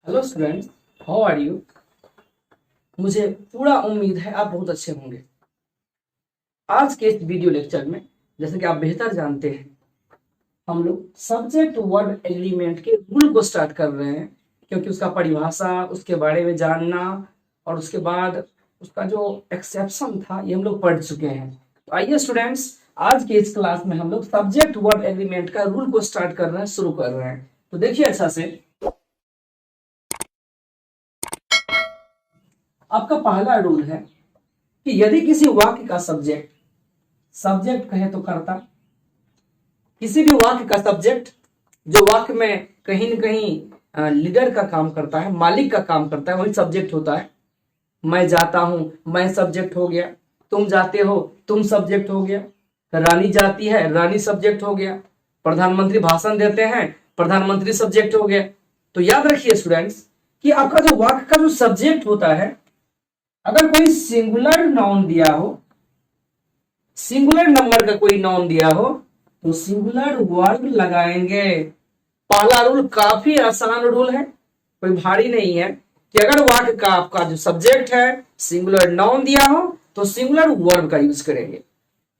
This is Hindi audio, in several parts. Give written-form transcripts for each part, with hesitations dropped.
Hello students, how are you. मुझे पूरा उम्मीद है आप बहुत अच्छे होंगे। आज के इस वीडियो लेक्चर में जैसे कि आप बेहतर जानते हैं, हम लोग सब्जेक्ट वर्ब एग्रीमेंट के रूल को स्टार्ट कर रहे हैं, क्योंकि उसका परिभाषा, उसके बारे में जानना और उसके बाद उसका जो एक्सेप्शन था ये हम लोग पढ़ चुके हैं। तो आइए स्टूडेंट्स, आज के इस क्लास में हम लोग सब्जेक्ट वर्ब एग्रीमेंट का रूल को स्टार्ट कर रहे हैं, शुरू कर रहे हैं। तो देखिए अच्छा से, आपका पहला रूल है कि यदि किसी वाक्य का सब्जेक्ट सब्जेक्ट कहे तो कर्ता, किसी भी वाक्य का सब्जेक्ट जो वाक्य में कहीं न कहीं लीडर का काम करता है, मालिक का काम करता है, वही सब्जेक्ट होता है। मैं जाता हूं, मैं सब्जेक्ट हो गया। तुम जाते हो, तुम सब्जेक्ट हो गया। रानी जाती है, रानी सब्जेक्ट हो गया। प्रधानमंत्री भाषण देते हैं, प्रधानमंत्री सब्जेक्ट हो गया। तो याद रखिए स्टूडेंट्स कि आपका जो वाक्य का जो सब्जेक्ट होता है, अगर कोई सिंगुलर नाउन दिया हो, सिंगुलर नंबर का कोई नाउन दिया हो, तो सिंगुलर वर्ब लगाएंगे। पहला रूल काफी आसान रूल है, कोई भारी नहीं है कि अगर वाक्य का आपका जो सब्जेक्ट है सिंगुलर नाउन दिया हो तो सिंगुलर वर्ब का यूज करेंगे।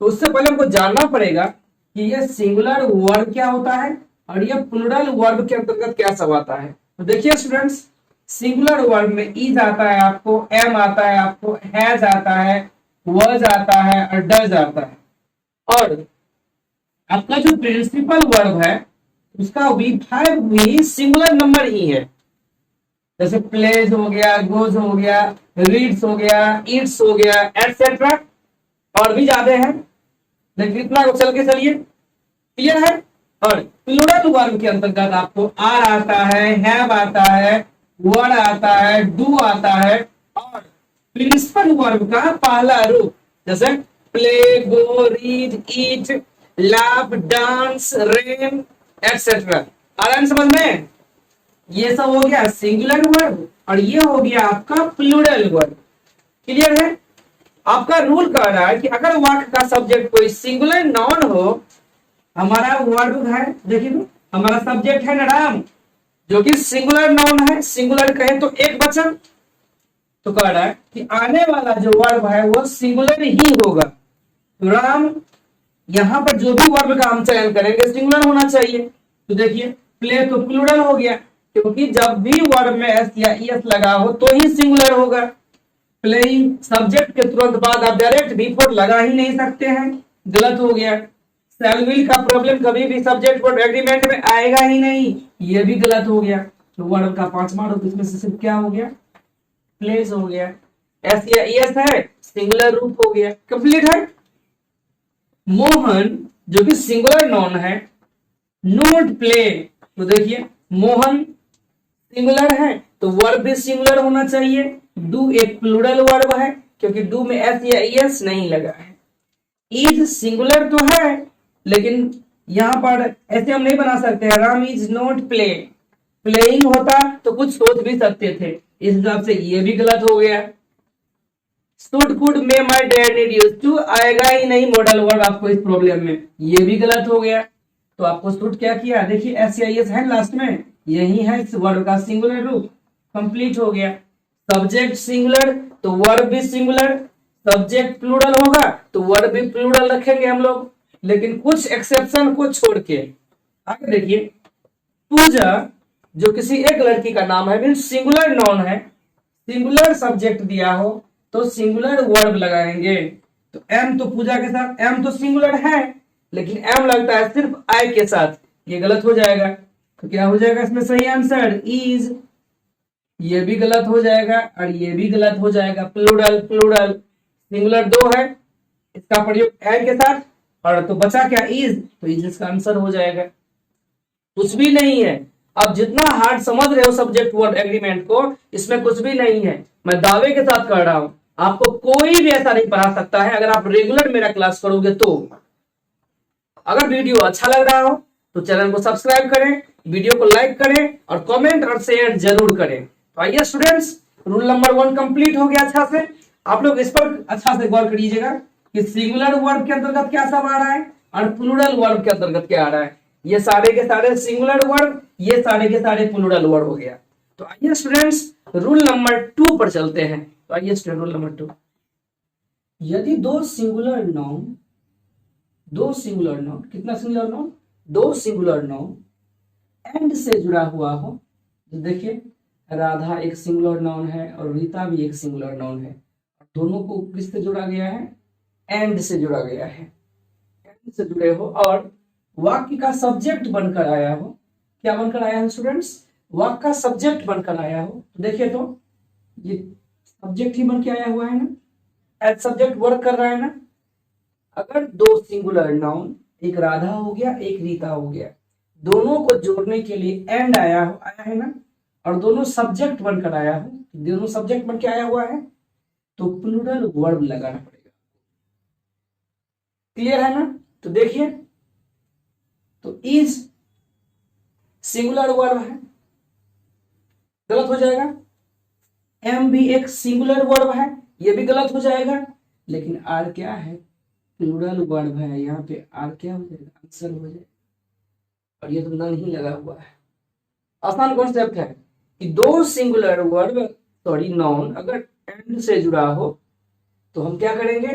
तो उससे पहले हमको जानना पड़ेगा कि यह सिंगुलर वर्ब क्या होता है और यह प्लूरल वर्ब के अंतर्गत क्या सब आता है। तो देखिए स्टूडेंट्स, सिंगुलर वर्ब में इज आता है, आपको एम आता है, आपको हैज आता है, वज आता है और डज आता है। और आपका जो प्रिंसिपल वर्ब है उसका V5 भी सिंगुलर नंबर ही है। जैसे प्लेज हो गया, गोज हो गया, रीड्स हो गया, ईट्स हो गया, एटसेट्रा। और भी ज्यादा है, लेकिन इतना को चल के चलिए, क्लियर है। और प्लूरल वर्ब के अंतर्गत आपको आर आता है, हैव आता है, वर आता है, डू आता है। और प्रिंसिपल वर्ब का पहला रूप जैसे प्ले, गो, रीड, ईट, लाफ, डांस, रेन एटसेट्रा। आ रहा है समझ में? ये सब हो गया सिंगुलर वर्ब और ये हो गया आपका प्लूरल वर्ब। क्लियर है? आपका रूल कह रहा है कि अगर वाक्य का सब्जेक्ट कोई सिंगुलर नाउन हो, हमारा वर्ब है, देखिए तो हमारा सब्जेक्ट है ना राम, जो कि सिंगुलर नाउन है, सिंगुलर कहें तो एक वचन। तो कह रहा है कि आने वाला जो वर्ब है वो सिंगुलर ही होगा। तो राम, यहां पर जो भी वर्ब का हम चयन करेंगे सिंगुलर होना चाहिए। तो देखिए प्ले तो प्लूरल हो गया, क्योंकि जब भी वर्ब में एस या ईएस लगा हो तो ही सिंगुलर होगा। प्लेइंग सब्जेक्ट के तुरंत बाद आप डायरेक्ट V4 लगा ही नहीं सकते हैं, गलत हो गया। शैल विल का प्रॉब्लम कभी भी सब्जेक्ट वर्ब एग्रीमेंट में आएगा ही नहीं, ये भी गलत हो गया। तो वर्ब का पांचवा रूप इसमें से सिर्फ क्या हो गया? प्लेस हो गया। एस या ईएस है, सिंगुलर रूप हो गया, कंप्लीट है। मोहन जो कि सिंगुलर नाउन है, नोट प्ले। तो देखिए मोहन सिंगुलर है तो वर्ब भी सिंगुलर होना चाहिए। डू एक प्लूरल वर्ब है, क्योंकि डू में एस या ईएस नहीं लगा है। इज सिंगुलर तो है, लेकिन यहां पर ऐसे हम नहीं बना सकते हैं, Ram is not play. Playing होता तो कुछ सोच भी सकते थे, इस हिसाब से ये भी गलत हो गया। Should, could, may, might, dare, need, used to आएगा ही नहीं मॉडल वर्ब आपको इस प्रॉब्लम में, ये भी गलत हो गया। तो आपको शुड क्या किया, देखिए एस या ईएस है लास्ट में, यही है इस वर्ब का सिंगुलर रूप, कंप्लीट हो गया। सब्जेक्ट सिंगुलर तो वर्ब भी सिंगुलर, सब्जेक्ट प्लूरल होगा तो वर्ब भी प्लूरल रखेंगे हम लोग, लेकिन कुछ एक्सेप्शन को छोड़ के। आगे देखिए, पूजा जो किसी एक लड़की का नाम है, मीन्स सिंगुलर नाउन है, सिंगुलर सब्जेक्ट दिया हो तो सिंगुलर वर्ब लगाएंगे। तो एम तो पूजा के साथ, एम तो सिंगुलर है लेकिन एम लगता है सिर्फ आई के साथ, ये गलत हो जाएगा। तो क्या हो जाएगा इसमें सही आंसर? इज। ये भी गलत हो जाएगा और ये भी गलत हो जाएगा। प्लूरल प्लूरल, सिंगुलर दो है, इसका प्रयोग आई के साथ, और तो बचा क्या? इज। तो इज इसका आंसर हो जाएगा। कुछ भी नहीं है। आप जितना हार्ड समझ रहे हो सब्जेक्ट वर्ब एग्रीमेंट को, इसमें कुछ भी नहीं है। मैं दावे के साथ कह रहा हूं, आपको कोई भी ऐसा नहीं पढ़ा सकता है अगर आप रेगुलर मेरा क्लास करोगे तो। अगर वीडियो अच्छा लग रहा हो तो चैनल को सब्सक्राइब करें, वीडियो को लाइक करें और कमेंट और शेयर जरूर करें। तो आइए स्टूडेंट्स, रूल नंबर 1 कंप्लीट हो गया अच्छा से। आप लोग इस पर अच्छा से गौर करिएगा कि सिंगुलर वर्ब के अंतर्गत क्या सब आ रहा है और प्लूरल वर्ब के अंतर्गत क्या आ रहा है। ये सारे के सारे सिंगुलर वर्ब, ये सारे के सारे प्लूरल वर्ब हो गया। तो आइए स्टूडेंट्स रूल नंबर 2 पर चलते हैं। तो आइए स्टूडेंट रूल नंबर 2, यदि दो सिंगुलर नाउन कितना सिंगुलर नाउन, दो सिंगुलर नाउन एंड से जुड़ा हुआ हो, तो देखिए राधा एक सिंगुलर नाउन है और रीता भी एक सिंगुलर नाउन है, दोनों को किससे जोड़ा गया है, एंड से जुड़ा गया है, एंड से जुड़े हो और वाक्य का सब्जेक्ट बनकर आया हो। क्या बनकर आया है स्टूडेंट्स, वाक्य का सब्जेक्ट बनकर आया हो। तो देखिए तो ये सब्जेक्ट ही बन के आया हुआ है ना, एज सब्जेक्ट वर्क कर रहा है ना। अगर दो सिंगुलर नाउन, एक राधा हो गया एक रीता हो गया, दोनों को जोड़ने के लिए एंड आया है ना, और दोनों सब्जेक्ट बनकर आया हो, दोनों सब्जेक्ट बन के आया हुआ है, तो प्लूरल वर्ब लगाना पड़ेगा। क्लियर है ना। तो देखिए तो इज सिंगुलर वर्ब है, गलत हो जाएगा। एम भी एक सिंगुलर वर्ब है, ये भी गलत हो जाएगा। लेकिन आर क्या है, प्लूरल वर्ब है, यहाँ पे आर क्या हो जाएगा, आंसर हो जाएगा। और ये तो नन ही लगा हुआ है। आसान कॉन्सेप्ट है कि दो सिंगुलर वर्ब नाउन अगर एंड से जुड़ा हो तो हम क्या करेंगे,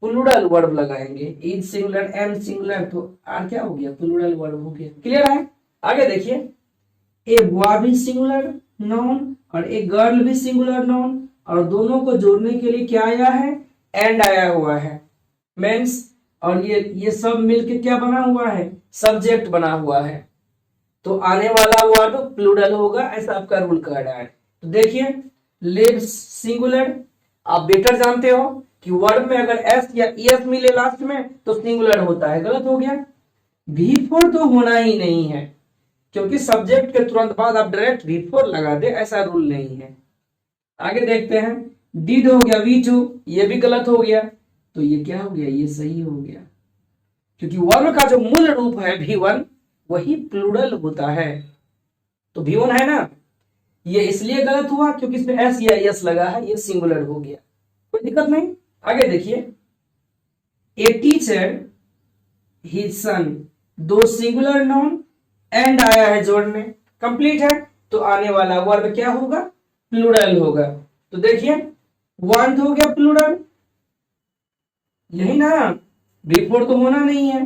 प्लूरल वर्ब लगाएंगे। इज सिंगुलर, एम सिंगुलर, तो आर क्या हो गया, प्लूरल वर्ब हो गया। क्लियर है। आगे देखिए, ए बॉय भी सिंगुलर नाउन और एक गर्ल भी सिंगुलर नाउन, और दोनों को जोड़ने के लिए क्या आया है, एंड आया हुआ है मीन्स, और ये सब मिलके क्या बना हुआ है, सब्जेक्ट बना हुआ है, तो आने वाला वर्ब प्लूरल होगा, ऐसा आपका रूल कह रहा है। तो देखिए लिव्स सिंगुलर, आप बेटर जानते हो कि वर्ब में अगर एस या एस मिले लास्ट में तो सिंगुलर होता है, गलत हो गया। V4 तो होना ही नहीं है, क्योंकि सब्जेक्ट के तुरंत बाद आप डायरेक्ट V4 लगा दे, ऐसा रूल नहीं है। आगे देखते हैं, डिड हो गया V2, ये भी गलत हो गया। तो ये क्या हो गया, ये सही हो गया, क्योंकि वर्ब का जो मूल रूप है V1 वही प्लूरल होता है। तो V1 है ना, ये इसलिए गलत हुआ क्योंकि इसमें एस या एस लगा है, ये सिंगुलर हो गया, कोई दिक्कत नहीं। आगे देखिए, ए टीचर हिज सन, दो सिंगुलर नाउन एंड आया है जोड़ने, कंप्लीट है, तो आने वाला वर्ब क्या होगा, प्लूरल होगा। तो देखिए वांट हो गया प्लूरल, यही ना, V4 तो होना नहीं है,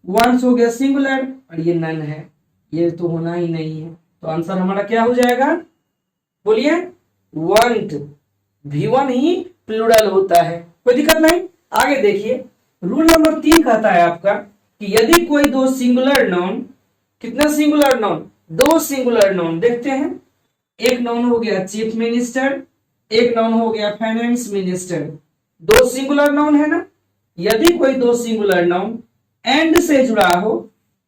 वांट्स हो गया सिंगुलर, और ये नन है, ये तो होना ही नहीं है। तो आंसर हमारा क्या हो जाएगा, बोलिए, वांट। V1 ही प्लूरल होता है, कोई दिक्कत नहीं। आगे देखिए, रूल नंबर 3 कहता है आपका कि यदि कोई दो सिंगुलर नाउन, कितना सिंगुलर नाउन, दो सिंगुलर नाउन, देखते हैं, एक नाउन हो गया चीफ मिनिस्टर, एक नाउन हो गया फाइनेंस मिनिस्टर, दो सिंगुलर नाउन है ना। यदि कोई दो सिंगुलर नाउन एंड से जुड़ा हो,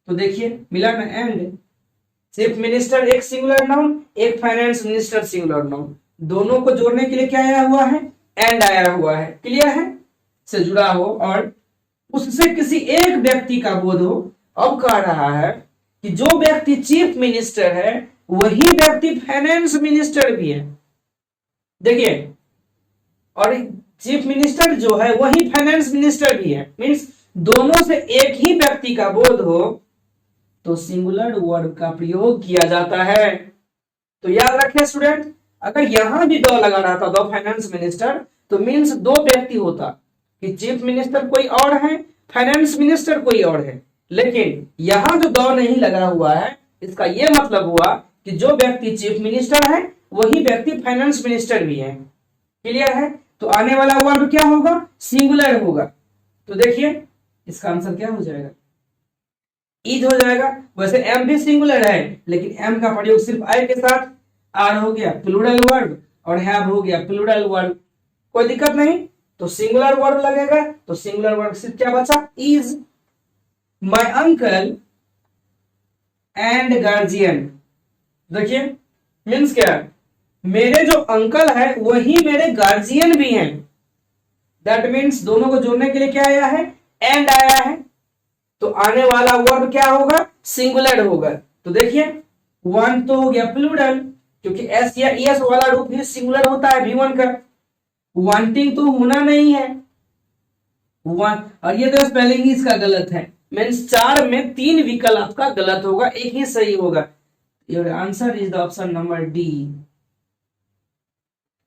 तो देखिए मिला ना एंड, चीफ मिनिस्टर एक सिंगुलर नाउन, एक फाइनेंस मिनिस्टर सिंगुलर नाउन, दोनों को जोड़ने के लिए क्या आया हुआ है, एंड आया हुआ है। क्लियर है, से जुड़ा हो और उससे किसी एक व्यक्ति का बोध हो। अब कह रहा है कि जो व्यक्ति चीफ मिनिस्टर है वही व्यक्ति फाइनेंस मिनिस्टर भी है, देखिए, और चीफ मिनिस्टर जो है वही फाइनेंस मिनिस्टर भी है, मींस दोनों से एक ही व्यक्ति का बोध हो तो सिंगुलर वर्ब का प्रयोग किया जाता है। तो याद रखें स्टूडेंट, अगर यहां भी दो लगा रहा था, दो फाइनेंस मिनिस्टर, तो मींस दो व्यक्ति होता कि चीफ मिनिस्टर कोई और है, फाइनेंस मिनिस्टर कोई और है। लेकिन यहां जो दो नहीं लगा हुआ है, इसका यह मतलब हुआ कि जो व्यक्ति चीफ मिनिस्टर है वही व्यक्ति फाइनेंस मिनिस्टर भी है। क्लियर है। तो आने वाला वर्ब क्या होगा, सिंगुलर होगा। तो देखिए इसका आंसर क्या हो जाएगा, इज हो जाएगा। वैसे एम भी सिंगुलर है, लेकिन एम का प्रयोग सिर्फ आई के साथ, आर हो गया प्लूरल वर्ब और हैव हो गया प्लूरल वर्ब, कोई दिक्कत नहीं। तो सिंगुलर वर्ब लगेगा, तो सिंगुलर वर्ब सिर्फ क्या बचा, is. My uncle and guardian, देखिए मीन्स क्या है, मेरे जो अंकल है वही मेरे गार्जियन भी हैं। दैट मीन्स दोनों को जोड़ने के लिए क्या आया है, एंड आया है, तो आने वाला वर्ब क्या होगा, सिंगुलर होगा। तो देखिए वांट तो हो गया प्लूरल, क्योंकि एस या एस वाला रूप ही सिंगुलर होता है V1 का, वांटिंग तो होना नहीं है, और ये तो स्पेलिंग इसका गलत है, मीन्स 4 में 3 विकल्प आपका गलत होगा, एक ही सही होगा। Your answer is the option number D.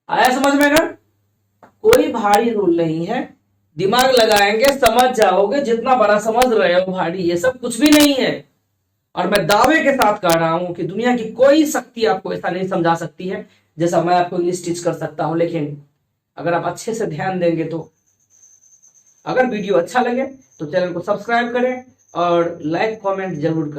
आया समझ में? अगर कोई भारी रूल नहीं है, दिमाग लगाएंगे समझ जाओगे। जितना बड़ा समझ रहे हो भारी, ये सब कुछ भी नहीं है। और मैं दावे के साथ कह रहा हूं कि दुनिया की कोई शक्ति आपको ऐसा नहीं समझा सकती है जैसा मैं आपको इंग्लिश टीच कर सकता हूं। लेकिन अगर आप अच्छे से ध्यान देंगे तो, अगर वीडियो अच्छा लगे तो चैनल को सब्सक्राइब करें और लाइक कमेंट जरूर करें।